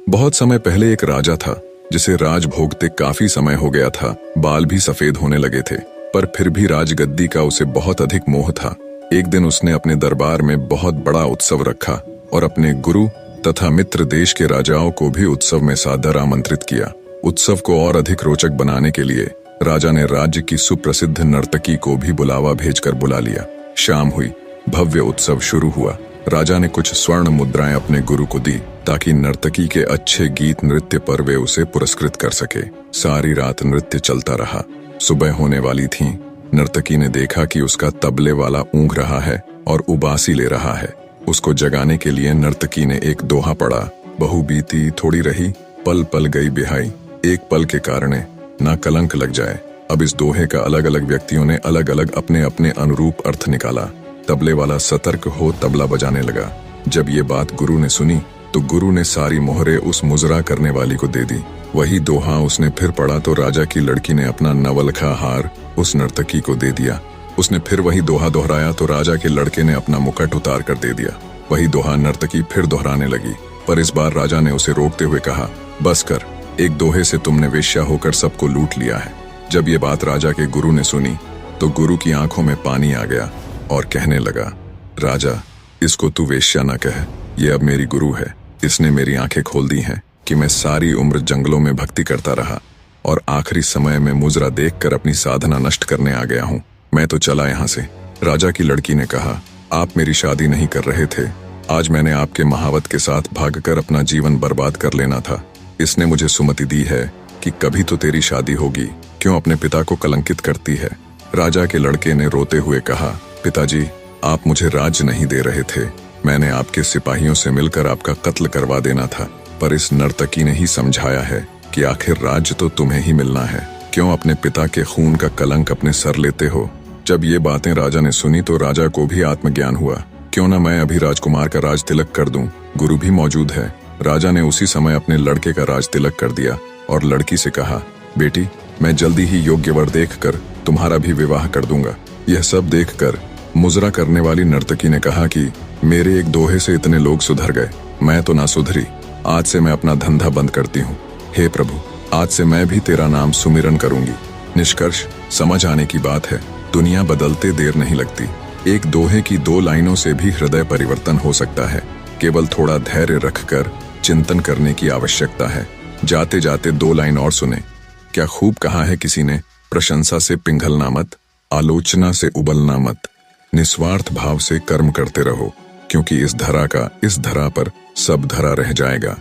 बहुत समय पहले एक राजा था जिसे राज भोगते काफी समय हो गया था। बाल भी सफेद होने लगे थे, पर फिर भी राजगद्दी का उसे बहुत अधिक मोह था। एक दिन उसने अपने दरबार में बहुत बड़ा उत्सव रखा और अपने गुरु तथा मित्र देश के राजाओं को भी उत्सव में सादर आमंत्रित किया। उत्सव को और अधिक रोचक बनाने के लिए राजा ने राज्य की सुप्रसिद्ध नर्तकी को भी बुलावा भेजकर बुला लिया। शाम हुई, भव्य उत्सव शुरू हुआ। राजा ने कुछ स्वर्ण मुद्राएं अपने गुरु को दी ताकि नर्तकी के अच्छे गीत नृत्य पर वे उसे पुरस्कृत कर सके। सारी रात नृत्य चलता रहा। सुबह होने वाली थी। नर्तकी ने देखा कि उसका तबले वाला ऊँघ रहा है और उबासी ले रहा है। उसको जगाने के लिए नर्तकी ने एक दोहा पढ़ा, बहु बीती थोड़ी रही, पल पल गई बिहाई, एक पल के कारण ना कलंक लग जाए। अब इस दोहे का अलग अलग व्यक्तियों ने अलग अलग अपने अपने अनुरूप अर्थ निकाला। तबले वाला सतर्क हो तबला बजाने लगा। जब ये बात गुरु ने सुनी तो गुरु ने सारी मोहरे उस मुजरा करने वाली को दे दी। वही दोहा उसने फिर पढ़ा तो राजा की लड़की ने अपना नवलखा हार उस नर्तकी को दे दिया। उसने फिर वही दोहा दोहराया तो राजा के लड़के ने अपना मुकुट उतार कर दे दिया। वही दोहा नर्तकी फिर दोहराने लगी, पर इस बार राजा ने उसे रोकते हुए कहा, बस कर, एक दोहे से तुमने वेश्या होकर सबको लूट लिया है। जब ये बात राजा के गुरु ने सुनी तो गुरु की आंखों में पानी आ गया और कहने लगा, राजा, इसको तू वेश्या न कह, ये अब मेरी गुरु है। इसने मेरी आंखें खोल दी हैं कि मैं सारी उम्र जंगलों में भक्ति करता रहा और आखिरी समय में मुजरा देखकर अपनी साधना नष्ट करने आ गया हूँ। मैं तो चला यहाँ से। राजा की लड़की ने कहा, आप मेरी शादी नहीं कर रहे थे। आज मैंने आपके महावत के साथ भागकर अपना जीवन बर्बाद कर लेना था। इसने मुझे सुमति दी है कि कभी तो तेरी शादी होगी, क्यों अपने पिता को कलंकित करती है। राजा के लड़के ने रोते हुए कहा, पिताजी, आप मुझे राज्य नहीं दे रहे थे। मैंने आपके सिपाहियों से मिलकर आपका कत्ल करवा देना था, पर इस नर्तकी ने ही समझाया है कि आखिर राज्य तो तुम्हें ही मिलना है। क्यों अपने पिता के खून का कलंक अपने सर लेते हो। जब ये बातें राजा ने सुनी तो राजा को भी आत्मज्ञान हुआ। क्यों न मैं अभी राजकुमार का राज तिलक कर दूं, गुरु भी मौजूद है। राजा ने उसी समय अपने लड़के का राज तिलक कर दिया और लड़की से कहा, बेटी, मैं जल्दी ही योग्य वर देखकर तुम्हारा भी विवाह कर दूंगा। यह सब देखकर मुजरा करने वाली नर्तकी ने कहा कि मेरे एक दोहे से इतने लोग सुधर गए, मैं तो ना सुधरी। आज से मैं अपना धंधा बंद करती हूँ। हे प्रभु, आज से मैं भी तेरा नाम सुमिरन करूंगी। निष्कर्ष समझ आने की बात है, दुनिया बदलते देर नहीं लगती। एक दोहे की 2 लाइनों से भी हृदय परिवर्तन हो सकता है। केवल थोड़ा धैर्य रखकर चिंतन करने की आवश्यकता है। जाते जाते 2 लाइन और सुने। क्या खूब कहा है किसी ने, प्रशंसा से पिघलना मत, आलोचना से उबलना मत, निस्वार्थ भाव से कर्म करते रहो, क्योंकि इस धरा पर सब धरा रह जाएगा।